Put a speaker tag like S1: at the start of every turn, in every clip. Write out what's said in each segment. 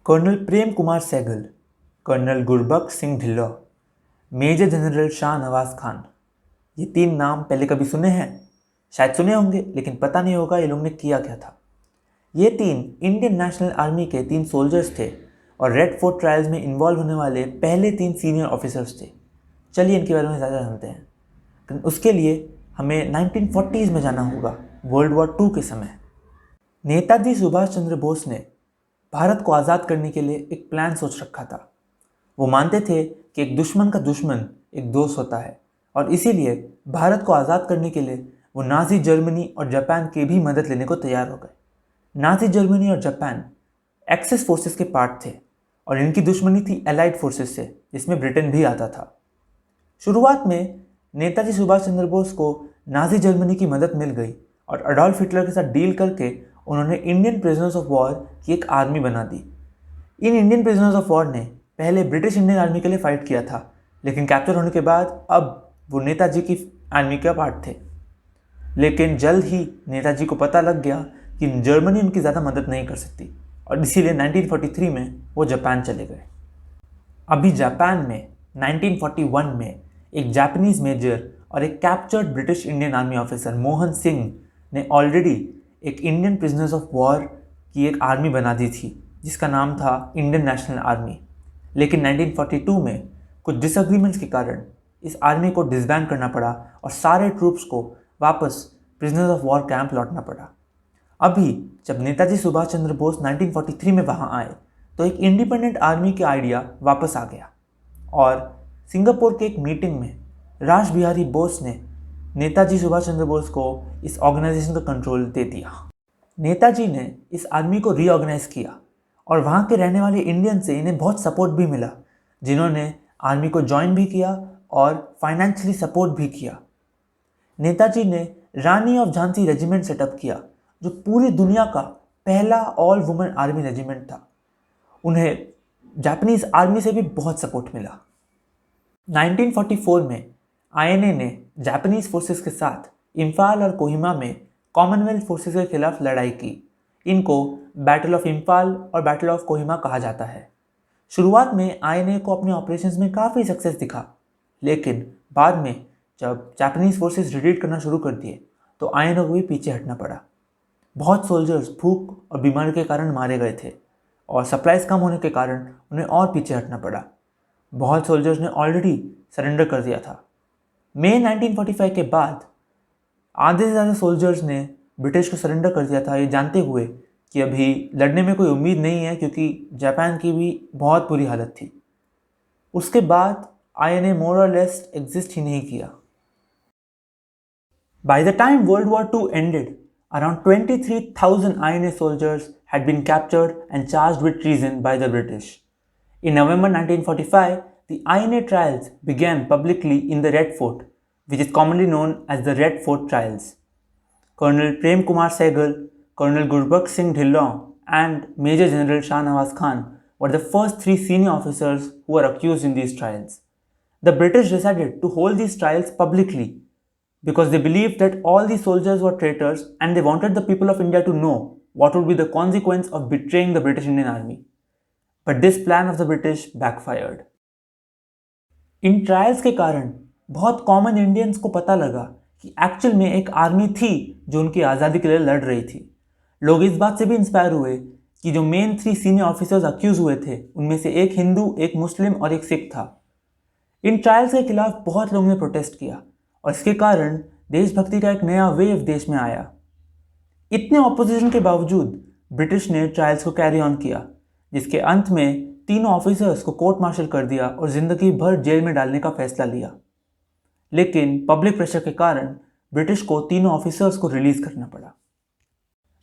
S1: Colonel Prem Kumar Sahgal, colonel Gurbaksh Singh Dhillon, major general Shah Nawaz Khan. ये 3 नाम पहले कभी सुने हैं? शायद सुने होंगे, लेकिन पता नहीं होगा ये लोग ने किया क्या था। ये 3 इंडियन नेशनल आर्मी के 3 सोल्जर्स थे और रेड फोर्ट ट्रायल्स में इन्वॉल्व होने वाले पहले 3 सीनियर ऑफिसर्स थे। चलिए इनके बारे में ज़्यादा जानते हैं, लेकिन उसके लिए हमें 1940s में जाना होगा, वर्ल्ड वॉर 2 के समय। नेताजी सुभाष चंद्र बोस ने भारत को आज़ाद करने के लिए एक प्लान सोच रखा था। वो मानते थे कि एक दुश्मन का दुश्मन एक दोस्त होता है और इसीलिए भारत को आज़ाद करने के लिए वो नाज़ी जर्मनी और जापान की भी मदद लेने को तैयार हो गए। नाज़ी जर्मनी और जापान एक्सिस फोर्सेस के पार्ट थे और इनकी दुश्मनी थी एलाइड फोर्सेस से, जिसमें ब्रिटेन भी आता था। शुरुआत में नेताजी सुभाष चंद्र बोस को नाज़ी जर्मनी की मदद मिल गई और अडोल्फ हिटलर के साथ डील करके उन्होंने इंडियन प्रिजनर्स ऑफ वॉर की एक आर्मी बना दी। इन इंडियन प्रिजनर्स ऑफ वॉर ने पहले ब्रिटिश इंडियन आर्मी के लिए फाइट किया था, लेकिन कैप्चर होने के बाद अब वो नेताजी की आर्मी का पार्ट थे। लेकिन जल्द ही नेताजी को पता लग गया कि जर्मनी उनकी ज़्यादा मदद नहीं कर सकती और इसीलिए 1943 में वो जापान चले गए। अभी जापान में 1941 में एक जापानीज मेजर और एक captured British Indian army officer Mohan Singh ने ऑलरेडी एक इंडियन प्रिजनर्स ऑफ वॉर की एक आर्मी बना दी थी, जिसका नाम था इंडियन नेशनल आर्मी। लेकिन 1942 में कुछ डिसएग्रीमेंट्स के कारण इस आर्मी को डिसबैंड करना पड़ा और सारे ट्रूप्स को वापस प्रिजनर्स ऑफ वॉर कैंप लौटना पड़ा। अभी जब नेताजी सुभाष चंद्र बोस 1943 में वहाँ आए तो एक इंडिपेंडेंट आर्मी के आइडिया वापस आ गया और सिंगापुर के एक मीटिंग में रास बिहारी बोस ने नेताजी सुभाष चंद्र बोस को इस ऑर्गेनाइजेशन का कंट्रोल दे दिया। नेताजी ने इस आर्मी को रीऑर्गेनाइज किया और वहाँ के रहने वाले इंडियन से इन्हें बहुत सपोर्ट भी मिला, जिन्होंने आर्मी को ज्वाइन भी किया और फाइनेंशियली सपोर्ट भी किया। नेताजी ने रानी ऑफ झांसी रेजिमेंट सेटअप किया, जो पूरी दुनिया का पहला ऑल वुमेन आर्मी रेजिमेंट था। उन्हें जापानीज आर्मी से भी बहुत सपोर्ट मिला। 1944 में आईएनए ने जापानीज फोर्सेस के साथ इम्फाल और कोहिमा में कॉमनवेल्थ फोर्सेस के खिलाफ लड़ाई की। इनको बैटल ऑफ इम्फाल और बैटल ऑफ कोहिमा कहा जाता है। शुरुआत में आईएनए को अपने ऑपरेशंस में काफ़ी सक्सेस दिखा, लेकिन बाद में जब जापानीज फोर्सेस रिट्रीट करना शुरू कर दिए तो आईएनए को भी पीछे हटना पड़ा। बहुत सोल्जर्स भूख और बीमारी के कारण मारे गए थे और सप्लाईज कम होने के कारण उन्हें और पीछे हटना पड़ा। बहुत सोल्जर्स ने ऑलरेडी सरेंडर कर दिया था। मई 1945 के बाद आधे से ज़्यादा सोल्जर्स ने ब्रिटिश को सरेंडर कर दिया था, ये जानते हुए कि अभी लड़ने में कोई उम्मीद नहीं है, क्योंकि जापान की भी बहुत बुरी हालत थी। उसके बाद आईएनए मोर और लेस एग्जिस्ट ही नहीं किया। By the time World War II ended, around 23,000 INA soldiers had been captured and charged with treason by the British. In November 1945, the INA trials began publicly in the Red Fort, which is commonly known as the Red Fort trials. Colonel Prem Kumar Sehgal, Colonel Gurbaksh Singh Dhillon, and Major General Shah Nawaz Khan were the first 3 senior officers who were accused in these trials. The British decided to hold these trials publicly because they believed that all these soldiers were traitors and they wanted the people of India to know what would be the consequence of betraying the British Indian Army. But this plan of the British backfired. In trials के कारण बहुत common Indians को पता लगा कि actual में एक army थी जो उनकी आज़ादी के लिए लड़ रही थी। लोग इस बात से भी इंस्पायर हुए कि जो मेन 3 सीनियर ऑफिसर्स अक्यूज हुए थे, उनमें से एक हिंदू, एक मुस्लिम और एक सिख था। इन ट्रायल्स के खिलाफ बहुत लोगों ने प्रोटेस्ट किया और इसके कारण देशभक्ति का एक नया वेव देश में आया। इतने ऑपोजिशन के बावजूद ब्रिटिश ने ट्रायल्स को कैरी ऑन किया, जिसके अंत में तीनों ऑफिसर्स को कोर्ट मार्शल कर दिया और जिंदगी भर जेल में डालने का फैसला लिया। लेकिन पब्लिक प्रेशर के कारण ब्रिटिश को तीनों ऑफिसर्स को रिलीज करना पड़ा।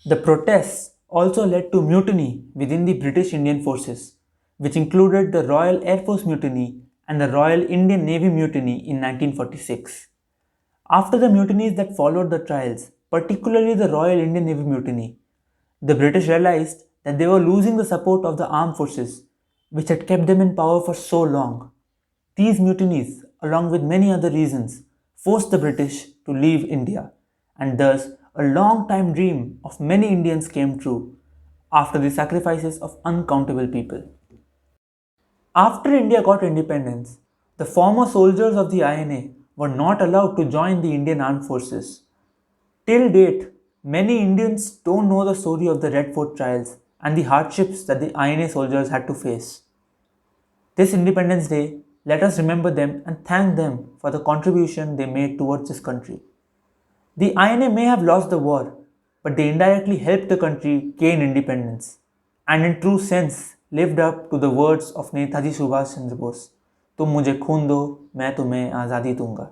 S1: The protest also led to mutiny within the British Indian forces, which included the Royal air force mutiny and the Royal Indian Navy Mutiny in 1946. After the mutinies that followed the trials, particularly the Royal Indian Navy Mutiny, the British realized that they were losing the support of the armed forces, which had kept them in power for so long. These mutinies, along with many other reasons, forced the British to leave India, and thus a long-time dream of many Indians came true. after the sacrifices of uncountable people. After India got independence, the former soldiers of the INA were not allowed to join the Indian Armed Forces. Till date, many Indians don't know the story of the Red Fort trials and the hardships that the INA soldiers had to face. This Independence Day, let us remember them and thank them for the contribution they made towards this country. The INA may have lost the war, but they indirectly helped the country gain independence and in true sense lived up to the words of Netaji Subhash Chandra Bose, तुम मुझे खून दो मैं तुम्हें आज़ादी दूंगा.